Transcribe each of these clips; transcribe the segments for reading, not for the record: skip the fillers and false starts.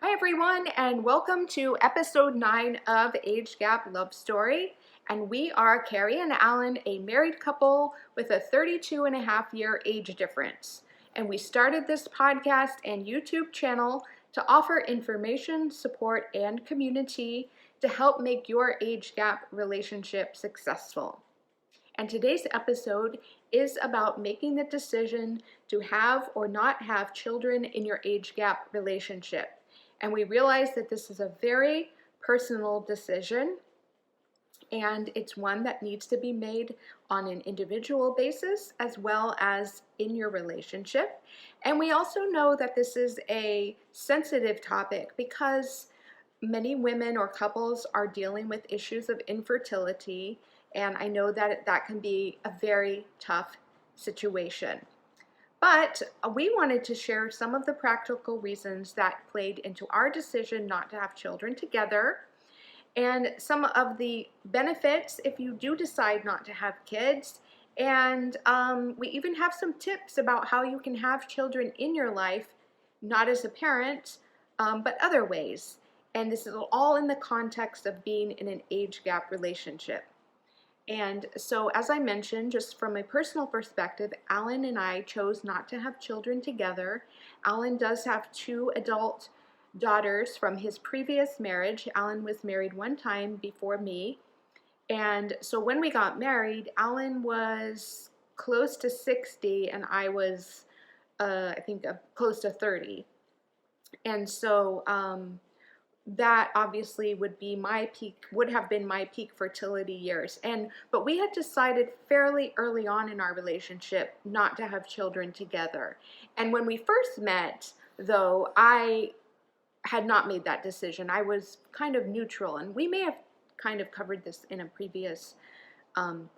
Hi everyone, and welcome to episode 9 of Age Gap Love Story. And we are Carrie and Alan, a married couple with a 32-and-a-half-year age difference. And we started this podcast and YouTube channel to offer information, support, and community to help make your age gap relationship successful. And today's episode is about making the decision to have or not have children in your age gap relationship. And we realize that this is a very personal decision, and it's one that needs to be made on an individual basis as well as in your relationship. And we also know that this is a sensitive topic because many women or couples are dealing with issues of infertility, and I know that that can be a very tough situation. But we wanted to share some of the practical reasons that played into our decision not to have children together, and some of the benefits if you do decide not to have kids. And we even have some tips about how you can have children in your life, not as a parent, but other ways. And this is all in the context of being in an age gap relationship. And so, as I mentioned, just from a personal perspective, Alan and I chose not to have children together. Alan does have 2 adult daughters from his previous marriage. Alan was married one time before me. And so when we got married, Alan was close to 60 and I was, I think, close to 30. And so that obviously would have been my peak fertility years. But we had decided fairly early on in our relationship not to have children together. And when we first met, though, I had not made that decision. I was kind of neutral, and we may have kind of covered this in a previous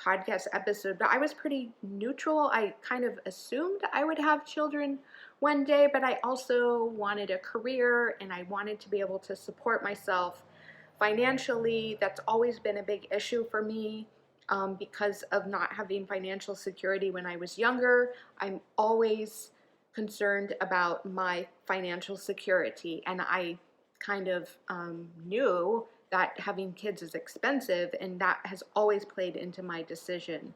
podcast episode, but I was pretty neutral. I kind of assumed I would have children one day, but I also wanted a career and I wanted to be able to support myself financially. That's always been a big issue for me because of not having financial security when I was younger. I'm always concerned about my financial security, and I kind of knew that having kids is expensive, and that has always played into my decision.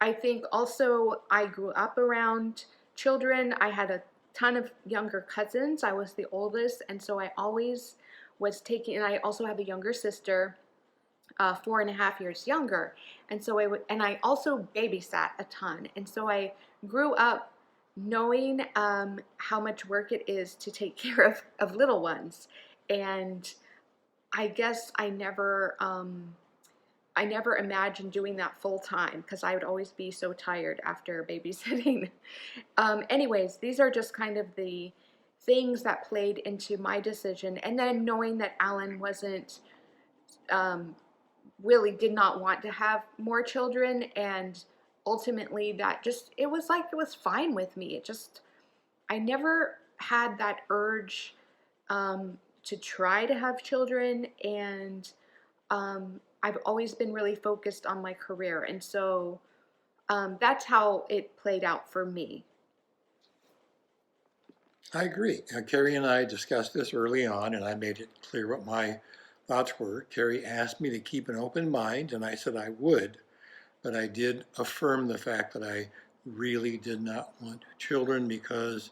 I think also I grew up around children. I had a ton of younger cousins. I was the oldest, and so I always was taking, and I also have a younger sister, 4.5 years younger, and so I also babysat a ton, and so I grew up knowing how much work it is to take care of little ones. And I guess I never imagined doing that full time because I would always be so tired after babysitting. Anyways, these are just kind of the things that played into my decision. And then knowing that Alan wasn't really did not want to have more children, and ultimately it was fine with me. I never had that urge to try to have children, and I've always been really focused on my career, and so that's how it played out for me. I agree. Carrie and I discussed this early on, and I made it clear what my thoughts were. Carrie asked me to keep an open mind, and I said I would, but I did affirm the fact that I really did not want children because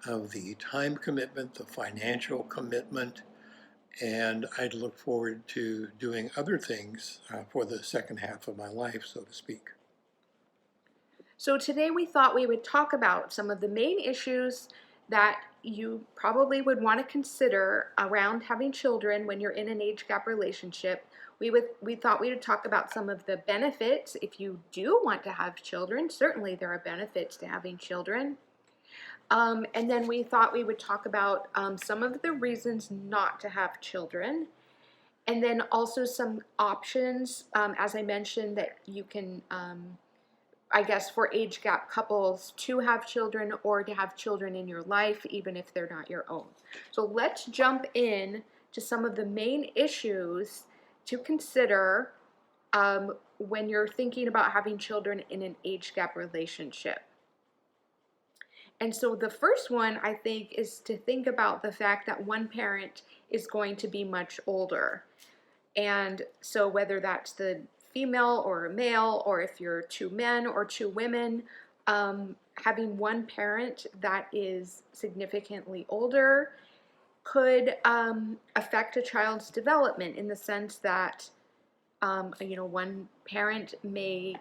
of the time commitment, the financial commitment, and I'd look forward to doing other things for the second half of my life, so to speak. So today we thought we would talk about some of the main issues that you probably would want to consider around having children when you're in an age gap relationship. We thought we would talk about some of the benefits if you do want to have children. Certainly there are benefits to having children. And then we thought we would talk about some of the reasons not to have children. And then also some options, as I mentioned, that you can I guess for age gap couples to have children or to have children in your life, even if they're not your own. So let's jump in to some of the main issues to consider when you're thinking about having children in an age gap relationship. And so the first one, I think, is to think about the fact that one parent is going to be much older. And so whether that's the female or a male, or if you're two men or two women, having one parent that is significantly older could affect a child's development in the sense that one parent may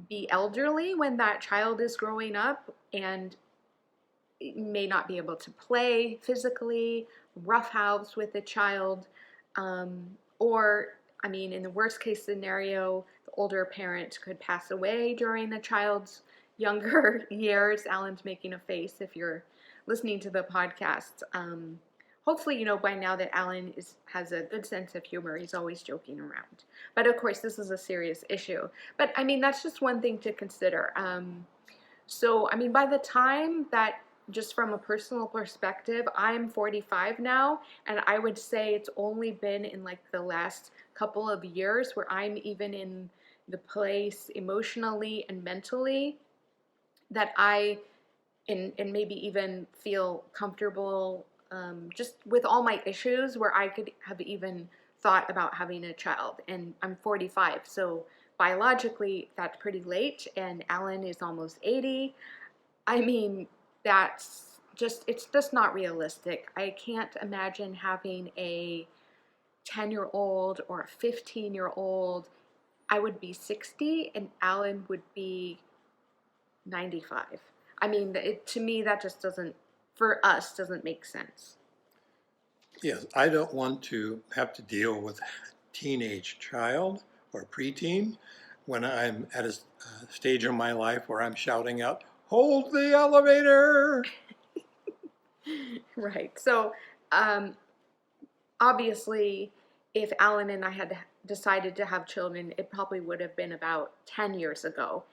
be elderly when that child is growing up and may not be able to play physically, roughhouse with a child, or, I mean, in the worst case scenario, the older parent could pass away during the child's younger years. Alan's making a face if you're listening to the podcast. Hopefully, by now that Alan has a good sense of humor. He's always joking around. But of course, this is a serious issue. But I mean, that's just one thing to consider. So, I mean, by the time that, just from a personal perspective, I'm 45 now, and I would say it's only been in like the last couple of years where I'm even in the place emotionally and mentally that and maybe even feel comfortable just with all my issues, where I could have even thought about having a child. And I'm 45, so biologically that's pretty late, and Alan is almost 80. I mean, it's just not realistic. I can't imagine having a 10-year-old or a 15-year-old. I would be 60 and Alan would be 95. I mean, to me, that just for us, doesn't make sense. Yes, I don't want to have to deal with a teenage child or preteen when I'm at a stage in my life where I'm shouting out, "Hold the elevator!" Right. So, obviously, if Alan and I had decided to have children, it probably would have been about 10 years ago.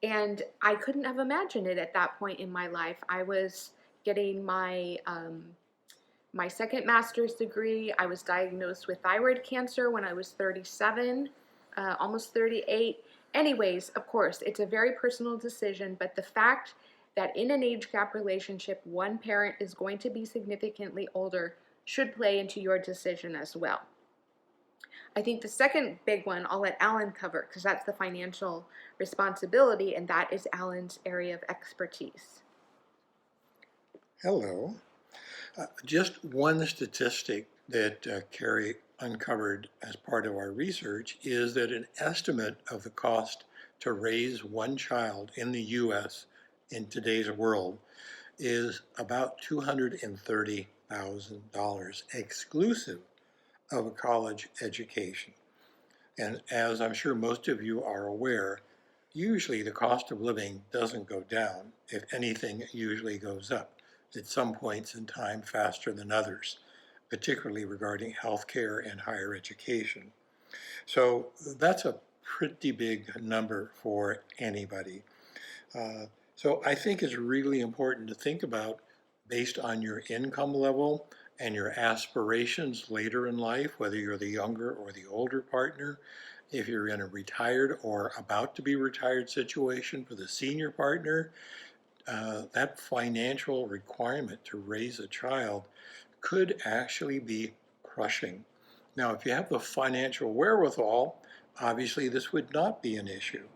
And I couldn't have imagined it at that point in my life. I was getting my second master's degree. I was diagnosed with thyroid cancer when I was 37, almost 38. Anyways, of course, it's a very personal decision, but the fact that in an age gap relationship, one parent is going to be significantly older should play into your decision as well. I think the second big one I'll let Alan cover, because that's the financial responsibility, and that is Alan's area of expertise. Hello. Just one statistic that Carrie uncovered as part of our research is that an estimate of the cost to raise one child in the U.S. in today's world is about $230,000, exclusive of a college education. And as I'm sure most of you are aware, usually the cost of living doesn't go down. If anything, it usually goes up at some points in time faster than others, particularly regarding healthcare and higher education. So that's a pretty big number for anybody. So I think it's really important to think about, based on your income level and your aspirations later in life, whether you're the younger or the older partner, if you're in a retired or about to be retired situation for the senior partner, that financial requirement to raise a child could actually be crushing. Now, if you have the financial wherewithal, obviously this would not be an issue.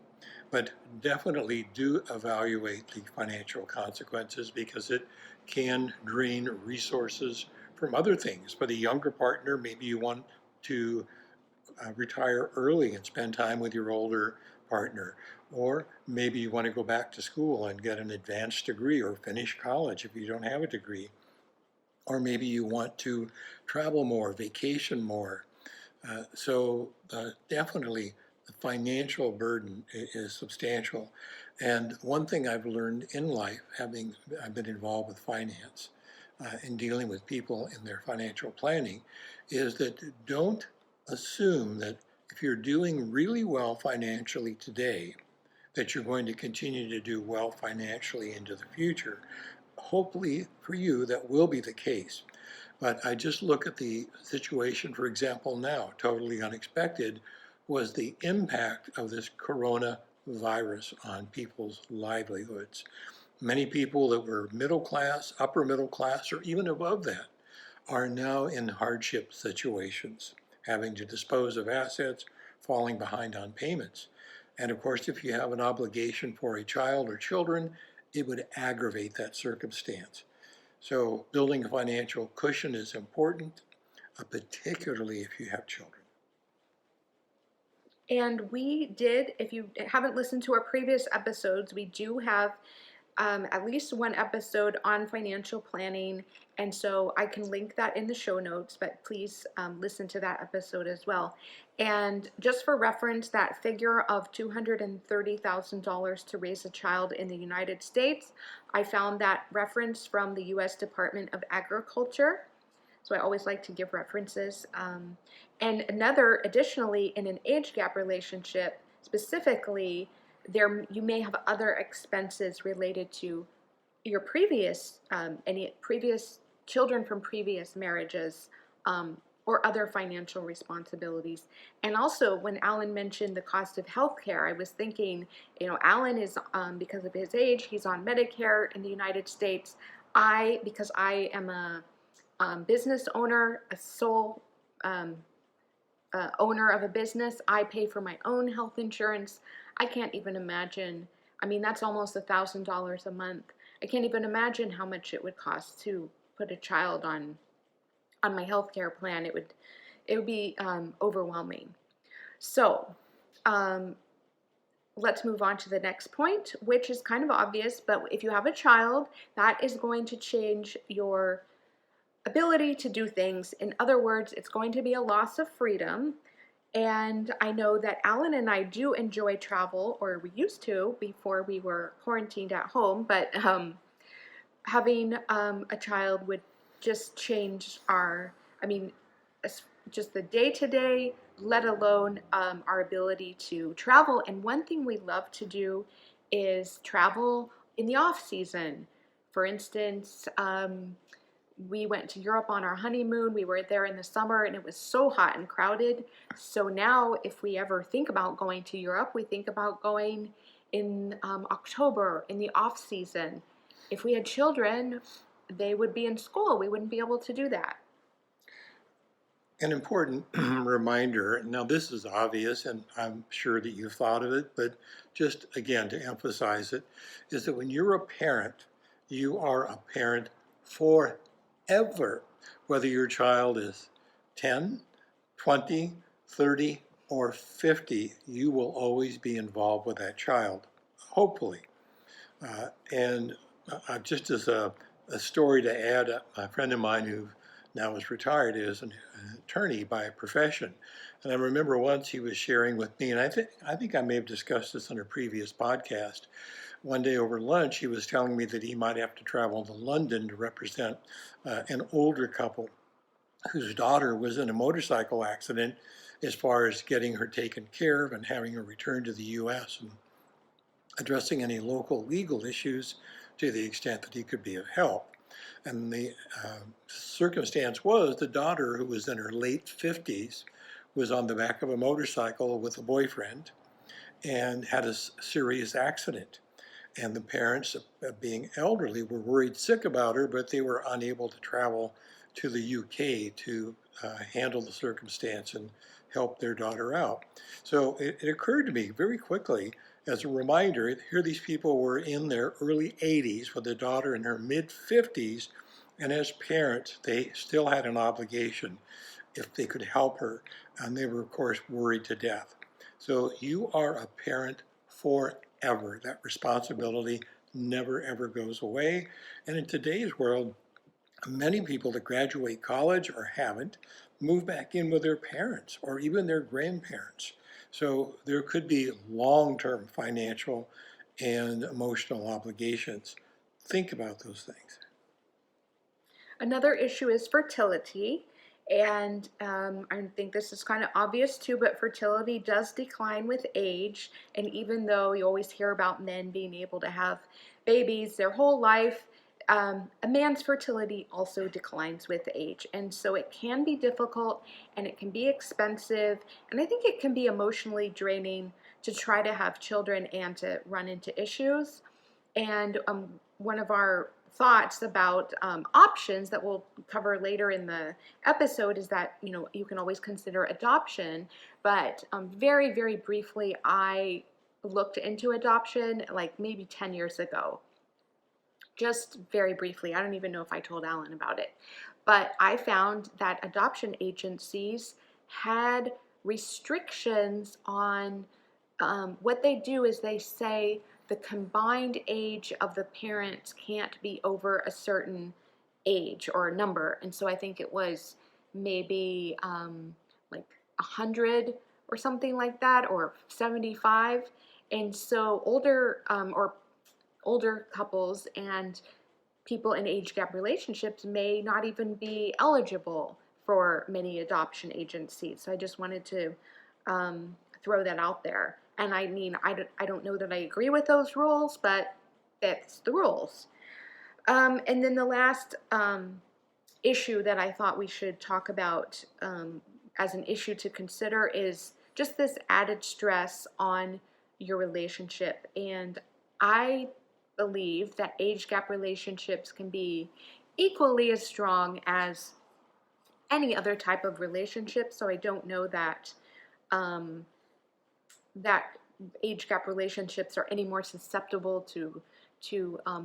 But definitely do evaluate the financial consequences, because it can drain resources from other things. For the younger partner, maybe you want to retire early and spend time with your older partner. Or maybe you want to go back to school and get an advanced degree or finish college if you don't have a degree. Or maybe you want to travel more, vacation more. So definitely the financial burden is substantial. And one thing I've learned in life, I've been involved with finance in dealing with people in their financial planning, is that don't assume that if you're doing really well financially today, that you're going to continue to do well financially into the future. Hopefully for you, that will be the case. But I just look at the situation, for example, now, totally unexpected, was the impact of this coronavirus on people's livelihoods. Many people that were middle class, upper middle class, or even above that are now in hardship situations, having to dispose of assets, falling behind on payments. And of course, if you have an obligation for a child or children, it would aggravate that circumstance. So building a financial cushion is important, particularly if you have children. And we did, if you haven't listened to our previous episodes, we do have at least one episode on financial planning. And so I can link that in the show notes, but please listen to that episode as well. And just for reference, that figure of $230,000 to raise a child in the United States, I found that reference from the U.S. Department of Agriculture. So I always like to give references. And additionally, in an age gap relationship, specifically, you may have other expenses related to your previous, any previous children from previous marriages, or other financial responsibilities. And also, when Alan mentioned the cost of healthcare, I was thinking, Alan is, because of his age, he's on Medicare in the United States. Because I am a business owner, a sole owner of a business, I pay for my own health insurance. I can't even imagine. I mean, that's almost $1,000 a month. I can't even imagine how much it would cost to put a child on my health care plan. It would be overwhelming. So let's move on to the next point, which is kind of obvious, but if you have a child, that is going to change your ability to do things. In other words, it's going to be a loss of freedom. And I know that Alan and I do enjoy travel, or we used to before we were quarantined at home, but having a child would just change just the day-to-day, let alone our ability to travel. And one thing we love to do is travel in the off season. For instance, we went to Europe on our honeymoon. We were there in the summer and it was so hot and crowded. So now if we ever think about going to Europe, we think about going in October, in the off season. If we had children, they would be in school. We wouldn't be able to do that. An important reminder, now this is obvious and I'm sure that you've thought of it, but just again to emphasize it, is that when you're a parent, you are a parent forever, whether your child is 10, 20, 30, or 50, you will always be involved with that child, hopefully. And just as a story to add, a friend of mine who now is retired is an attorney by profession. And I remember once he was sharing with me, and I think I may have discussed this on a previous podcast. One day over lunch, he was telling me that he might have to travel to London to represent an older couple whose daughter was in a motorcycle accident, as far as getting her taken care of and having her returned to the U.S. and addressing any local legal issues to the extent that he could be of help. And the circumstance was the daughter, who was in her late 50s, was on the back of a motorcycle with a boyfriend and had a serious accident. And the parents, being elderly, were worried sick about her, but they were unable to travel to the UK to handle the circumstance and help their daughter out. So it occurred to me very quickly, as a reminder, here these people were in their early 80s with a daughter in her mid 50s, and as parents, they still had an obligation if they could help her, and they were, of course, worried to death. So you are a parent forever. That responsibility never, ever goes away. And in today's world, many people that graduate college or haven't move back in with their parents or even their grandparents. So there could be long-term financial and emotional obligations. Think about those things. Another issue is fertility. And I think this is kind of obvious too, but fertility does decline with age. And even though you always hear about men being able to have babies their whole life, a man's fertility also declines with age. And so it can be difficult and it can be expensive. And I think it can be emotionally draining to try to have children and to run into issues. And one of our thoughts about options that we'll cover later in the episode is that, you can always consider adoption. But very, very briefly, I looked into adoption like maybe 10 years ago. Just very briefly. I don't even know if I told Alan about it. But I found that adoption agencies had restrictions on what they do is they say the combined age of the parents can't be over a certain age or number. And so I think it was maybe like 100 or something like that, or 75. And so older couples and people in age gap relationships may not even be eligible for many adoption agencies. So I just wanted to throw that out there. And I mean, I don't know that I agree with those rules, but that's the rules. And then the last issue that I thought we should talk about as an issue to consider is just this added stress on your relationship. And I believe that age gap relationships can be equally as strong as any other type of relationship. So I don't know that that age gap relationships are any more susceptible to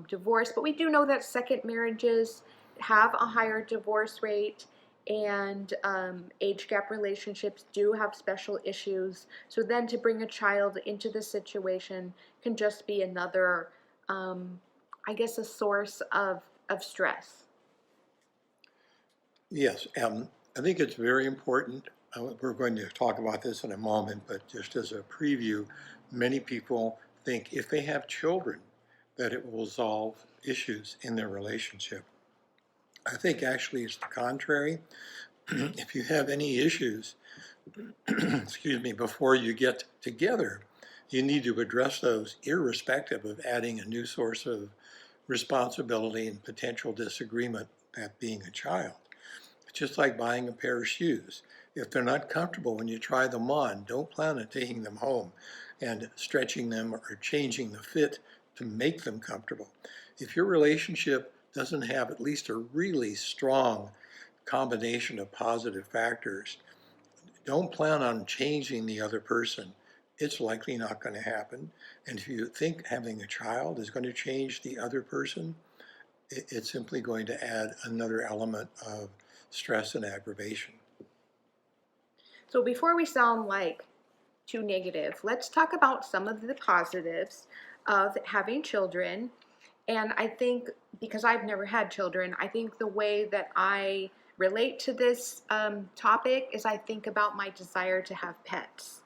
divorce. But we do know that second marriages have a higher divorce rate, and age gap relationships do have special issues. So then to bring a child into the situation can just be another, I guess, a source of stress. Yes, I think it's very important. We're going to talk about this in a moment, but just as a preview, many people think if they have children that it will resolve issues in their relationship. I think actually it's the contrary. If you have any issues, excuse me, before you get together, you need to address those irrespective of adding a new source of responsibility and potential disagreement, that being a child. It's just like buying a pair of shoes. If they're not comfortable when you try them on, don't plan on taking them home and stretching them or changing the fit to make them comfortable. If your relationship doesn't have at least a really strong combination of positive factors, don't plan on changing the other person. It's likely not going to happen. And if you think having a child is going to change the other person, it's simply going to add another element of stress and aggravation. So before we sound like too negative, let's talk about some of the positives of having children. And I think, because I've never had children, I think the way that I relate to this topic is I think about my desire to have pets.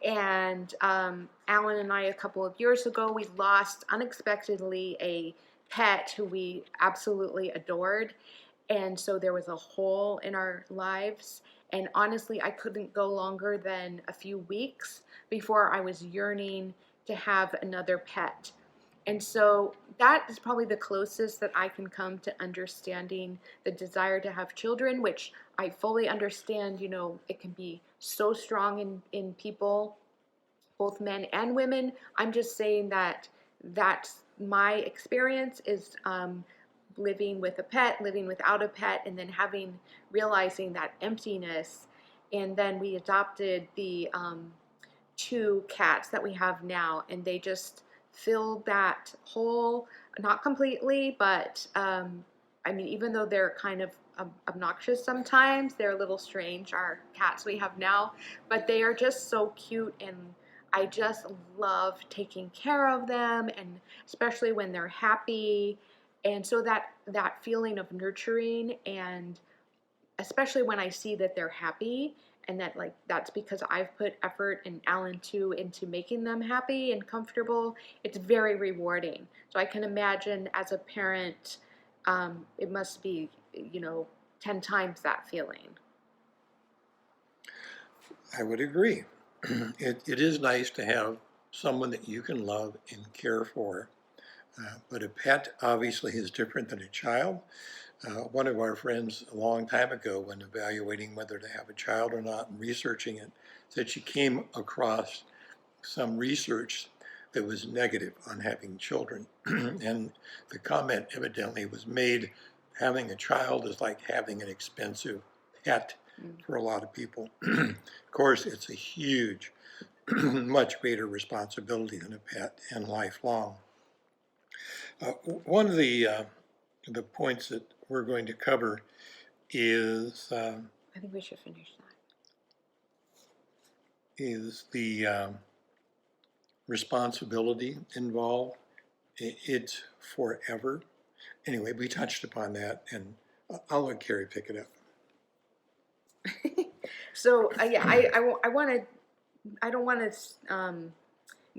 And Alan and I, a couple of years ago, we lost unexpectedly a pet who we absolutely adored. And so there was a hole in our lives. And honestly, I couldn't go longer than a few weeks before I was yearning to have another pet. And so that is probably the closest that I can come to understanding the desire to have children, which I fully understand. It can be so strong in people, both men and women. I'm just saying that that's my experience is living with a pet, living without a pet, and then realizing that emptiness. And then we adopted the 2 cats that we have now, and they just filled that hole, not completely, but I mean, even though they're kind of obnoxious sometimes, they're a little strange, our cats we have now, but they are just so cute, and I just love taking care of them, and especially when they're happy. And so that feeling of nurturing, and especially when I see that they're happy, and that's because I've put effort, and Alan too, into making them happy and comfortable, it's very rewarding. So I can imagine as a parent, it must be 10 times that feeling. I would agree. It is nice to have someone that you can love and care for. But a pet obviously is different than a child. One of our friends a long time ago, when evaluating whether to have a child or not and researching it, said she came across some research that was negative on having children. And the comment evidently was made, having a child is like having an expensive pet for a lot of people. Of course, it's a huge, much greater responsibility than a pet and lifelong. One of the points that we're going to cover is I think we should finish the responsibility involved. It's forever. Anyway, we touched upon that, and I'll let Carrie pick it up. that. So yeah, I don't want to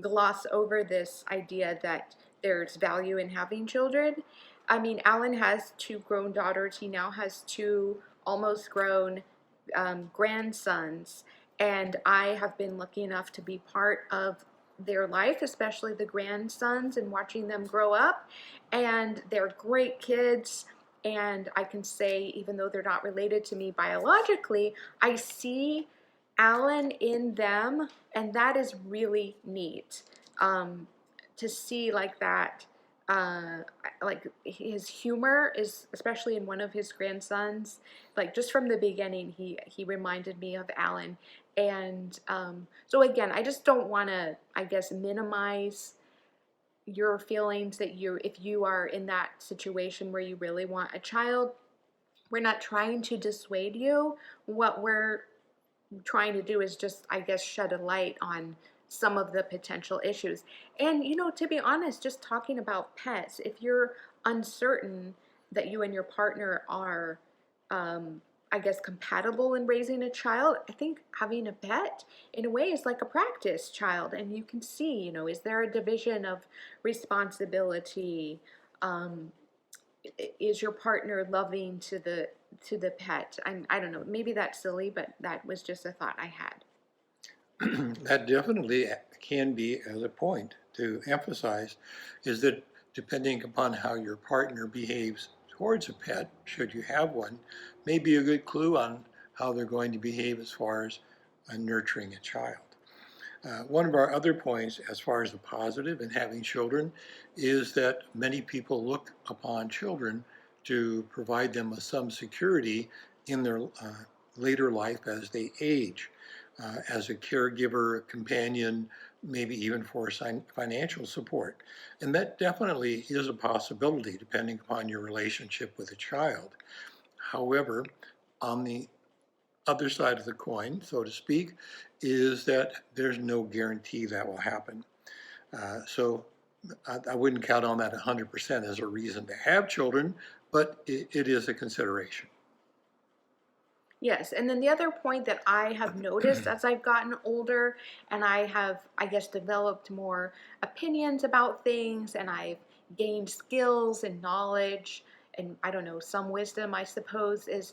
gloss over this idea that there's value in having children. I mean, Alan has 2 grown daughters. He now has 2 almost grown grandsons, and I have been lucky enough to be part of their life, especially the grandsons, and watching them grow up. And they're great kids. And I can say, even though they're not related to me biologically, I see Alan in them, and that is really neat to see like that. Like his humor is, especially in one of his grandsons, like just from the beginning, he reminded me of Alan. And so again, I just don't want to, I guess, minimize your feelings that if you are in that situation where you really want a child. We're not trying to dissuade you. What we're trying to do is just, I guess, shed a light on some of the potential issues. And, to be honest, just talking about pets, if you're uncertain that you and your partner are, I guess, compatible in raising a child, I think having a pet, in a way, is like a practice child. And you can see, is there a division of responsibility? Is your partner loving to the pet? I don't know, maybe that's silly, but that was just a thought I had. That definitely can be as a point to emphasize, is that depending upon how your partner behaves towards a pet, should you have one, may be a good clue on how they're going to behave as far as nurturing a child. One of our other points, as far as the positive in having children, is that many people look upon children to provide them with some security in their later life as they age, as a caregiver, a companion, maybe even for financial support. And that definitely is a possibility depending upon your relationship with a child. However, on the other side of the coin, so to speak, is that there's no guarantee that will happen. So I wouldn't count on that 100% as a reason to have children, but it is a consideration. Yes, and then the other point that I have noticed as I've gotten older, and I have, I guess, developed more opinions about things, and I've gained skills and knowledge, and I don't know, some wisdom, I suppose, is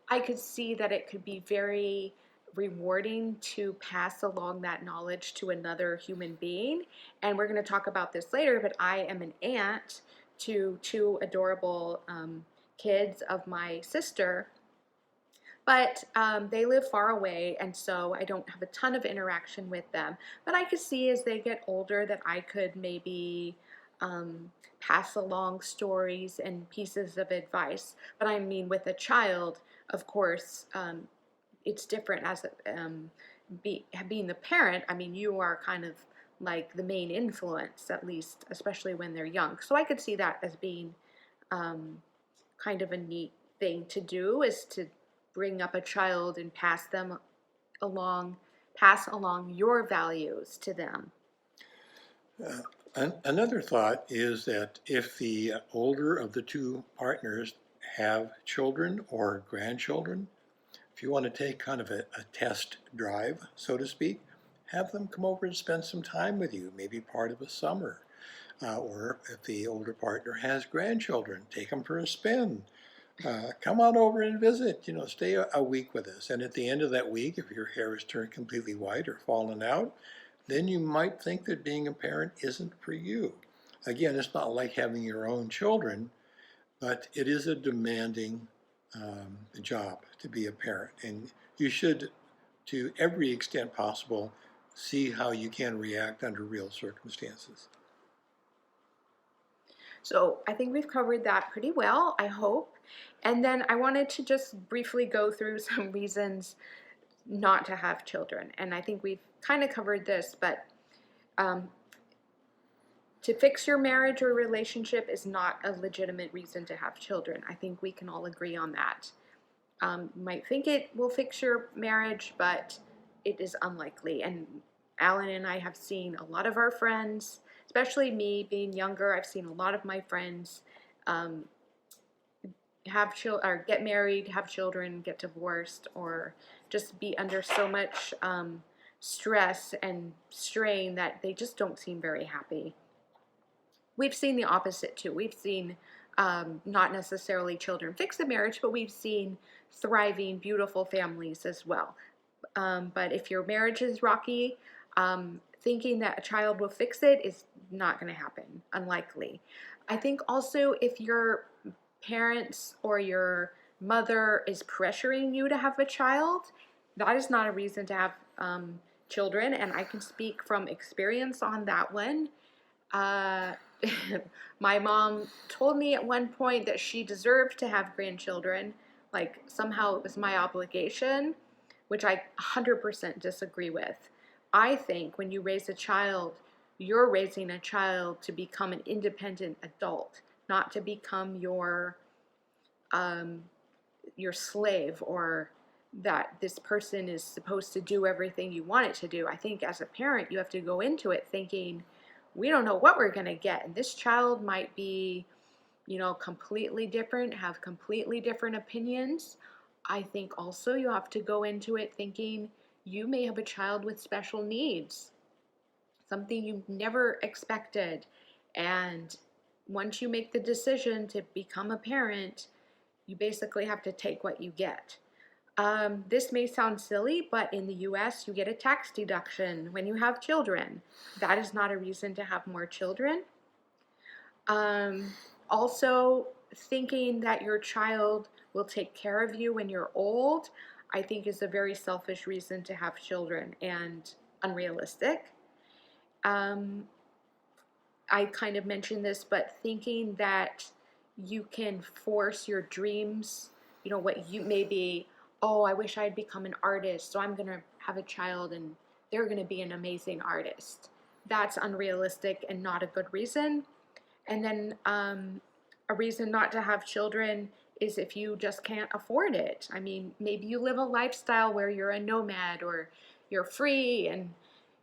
I could see that it could be very rewarding to pass along that knowledge to another human being. And we're going to talk about this later, but I am an aunt to 2 adorable kids of my sister. But they live far away, and so I don't have a ton of interaction with them. But I could see as they get older that I could maybe pass along stories and pieces of advice. But I mean, with a child, of course, it's different as being the parent. I mean, you are kind of like the main influence, at least, especially when they're young. So I could see that as being kind of a neat thing to do, is to bring up a child and pass along your values to them. Another thought is that if the older of the 2 partners have children or grandchildren, if you want to take kind of a test drive, so to speak, have them come over and spend some time with you, maybe part of a summer. Or if the older partner has grandchildren, take them for a spin. Come on over and visit, stay a week with us. And at the end of that week, if your hair has turned completely white or fallen out, then you might think that being a parent isn't for you. Again, it's not like having your own children, but it is a demanding job to be a parent. And you should, to every extent possible, see how you can react under real circumstances. So I think we've covered that pretty well, I hope. And then I wanted to just briefly go through some reasons not to have children. And I think we've kind of covered this, but um, to fix your marriage or relationship is not a legitimate reason to have children. I think we can all agree on that. You might think it will fix your marriage, but it is unlikely. And Alan and I have seen a lot of our friends, especially me being younger, I've seen a lot of my friends have children or get married, have children, get divorced, or just be under so much stress and strain that they just don't seem very happy. We've seen the opposite too. We've seen not necessarily children fix the marriage, but we've seen thriving, beautiful families as well. But if your marriage is rocky, thinking that a child will fix it is not going to happen, unlikely. I think also if your parents or your mother is pressuring you to have a child, that is not a reason to have children. And I can speak from experience on that one. My mom told me at one point that she deserved to have grandchildren, like somehow it was my obligation, which I 100% disagree with. I think when you raise a child, you're raising a child to become an independent adult, not to become your slave, or that this person is supposed to do everything you want it to do. I think as a parent, you have to go into it thinking, we don't know what we're going to get. And this child might be, completely different, have completely different opinions. I think also you have to go into it thinking you may have a child with special needs, something you never expected. And once you make the decision to become a parent, you basically have to take what you get. This may sound silly, but in the US, you get a tax deduction when you have children. That is not a reason to have more children. Also, thinking that your child will take care of you when you're old, I think is a very selfish reason to have children and unrealistic. I kind of mentioned this, but thinking that you can force your dreams, what you maybe, oh, I wish I'd become an artist, so I'm going to have a child and they're going to be an amazing artist. That's unrealistic and not a good reason. And then a reason not to have children is if you just can't afford it. I mean, maybe you live a lifestyle where you're a nomad or you're free and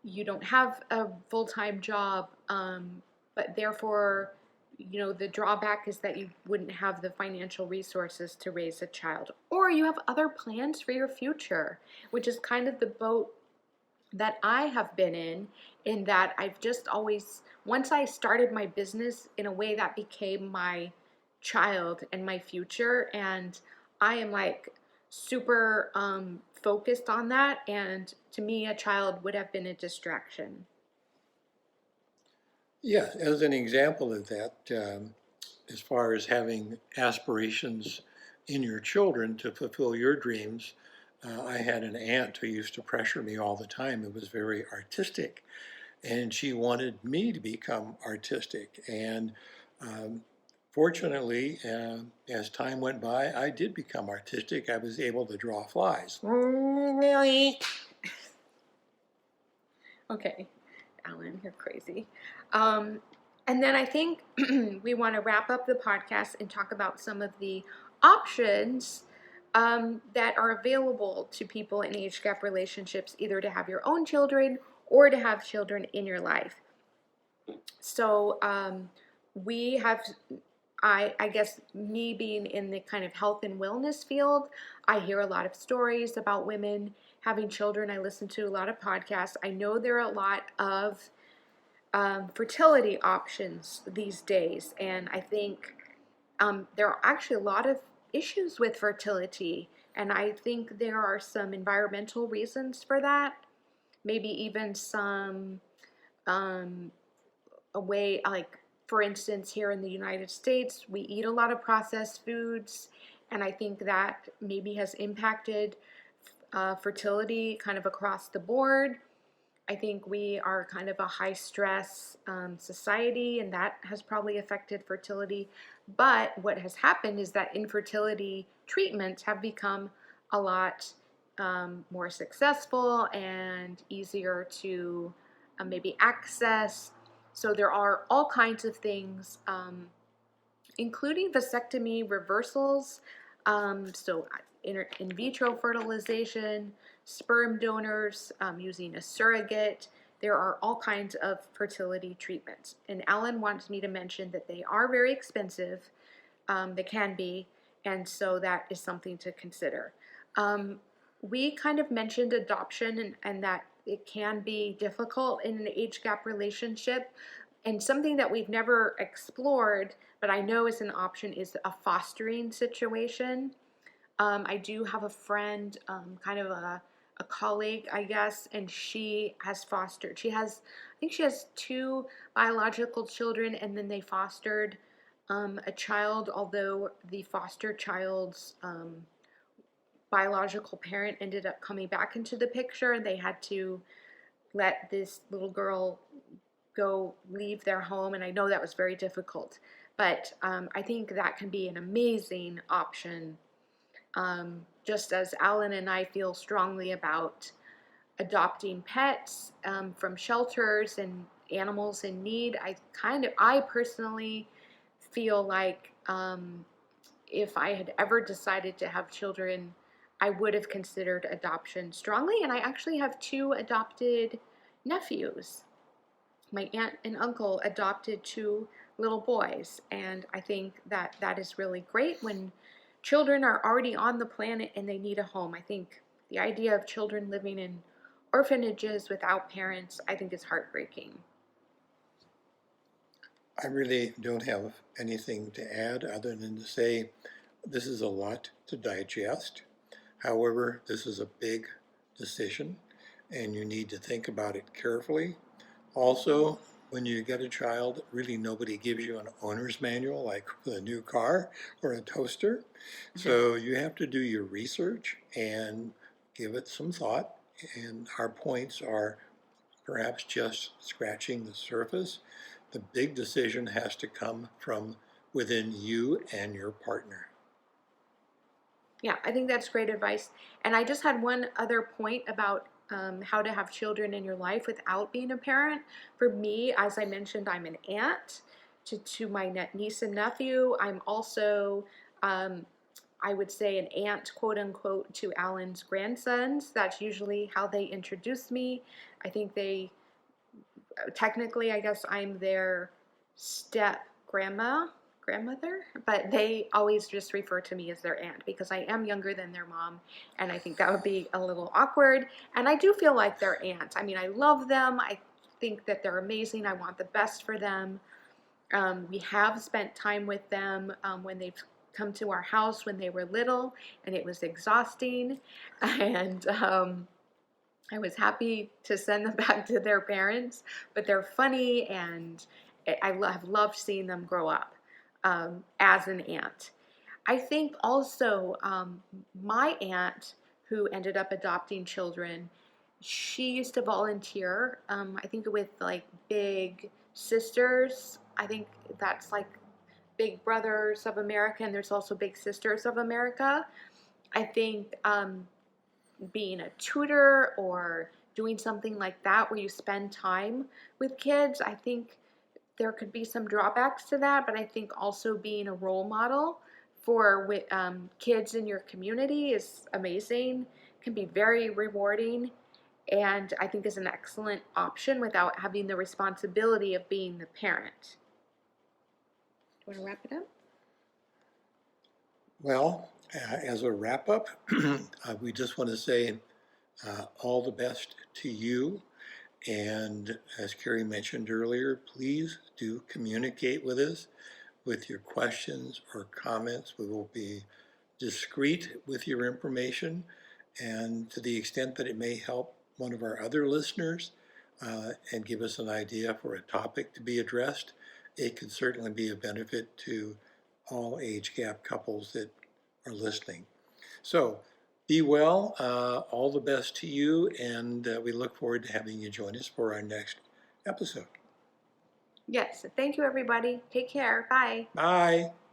you don't have a full-time job, but therefore, the drawback is that you wouldn't have the financial resources to raise a child. Or you have other plans for your future, which is kind of the boat that I have been in that I've just always, once I started my business in a way that became my child and my future, and I am like super focused on that, and to me a child would have been a distraction. Yeah, as an example of that, as far as having aspirations in your children to fulfill your dreams, I had an aunt who used to pressure me all the time. It was very artistic, and she wanted me to become artistic. And fortunately, as time went by, I did become artistic. I was able to draw flies. Okay, Alan, you're crazy. And then I think we want to wrap up the podcast and talk about some of the options that are available to people in age gap relationships, either to have your own children or to have children in your life. So we have, I guess, me being in the kind of health and wellness field, I hear a lot of stories about women having children. I listen to a lot of podcasts. I know there are a lot of fertility options these days, and I think there are actually a lot of issues with fertility, and I think there are some environmental reasons for that, maybe even some a way, like for instance here in the United States we eat a lot of processed foods, and I think that maybe has impacted fertility kind of across the board. I think we are kind of a high stress society, and that has probably affected fertility. But what has happened is that infertility treatments have become a lot more successful and easier to maybe access. So there are all kinds of things, including vasectomy reversals, so in vitro fertilization, sperm donors, using a surrogate. There are all kinds of fertility treatments. And Alan wants me to mention that they are very expensive. They can be, and so that is something to consider. We kind of mentioned adoption and that it can be difficult in an age gap relationship. And something that we've never explored, but I know is an option, is a fostering situation. I do have a friend, kind of a colleague, I guess, and she has fostered. I think she has two biological children, and then they fostered a child, although the foster child's biological parent ended up coming back into the picture, and they had to let this little girl go leave their home, and I know that was very difficult. But I think that can be an amazing option. Just as Alan and I feel strongly about adopting pets from shelters and animals in need, I personally feel like if I had ever decided to have children, I would have considered adoption strongly. And I actually have two adopted nephews. My aunt and uncle adopted two little boys, and I think that that is really great when children are already on the planet and they need a home. I think the idea of children living in orphanages without parents, I think is heartbreaking. I really don't have anything to add other than to say this is a lot to digest. However, this is a big decision and you need to think about it carefully. Also, when you get a child, really nobody gives you an owner's manual like with a new car or a toaster. So you have to do your research and give it some thought. And our points are perhaps just scratching the surface. The big decision has to come from within you and your partner. Yeah, I think that's great advice. And I just had one other point about how to have children in your life without being a parent. For me, as I mentioned, I'm an aunt to my niece and nephew. I'm also, I would say, an aunt, quote unquote, to Alan's grandsons. That's usually how they introduce me. I think technically, I guess I'm their step grandmother, but they always just refer to me as their aunt because I am younger than their mom, and I think that would be a little awkward. And I do feel like their aunt. I mean, I love them. I think that they're amazing. I want the best for them. We have spent time with them when they've come to our house when they were little, and it was exhausting. And I was happy to send them back to their parents, but they're funny, and I have loved seeing them grow up as an aunt. I think also my aunt, who ended up adopting children, she used to volunteer, I think with like Big Sisters. I think that's like Big Brothers of America, and there's also Big Sisters of America. I think being a tutor or doing something like that where you spend time with kids, I think there could be some drawbacks to that, but I think also being a role model for kids in your community is amazing, can be very rewarding, and I think is an excellent option without having the responsibility of being the parent. Do you want to wrap it up? Well, as a wrap up, we just want to say all the best to you. And as Carrie mentioned earlier, please do communicate with us with your questions or comments. We will be discreet with your information, and to the extent that it may help one of our other listeners and give us an idea for a topic to be addressed, it could certainly be a benefit to all age gap couples that are listening. So Be well. All the best to you, and we look forward to having you join us for our next episode. Yes, thank you everybody. Take care. Bye. Bye.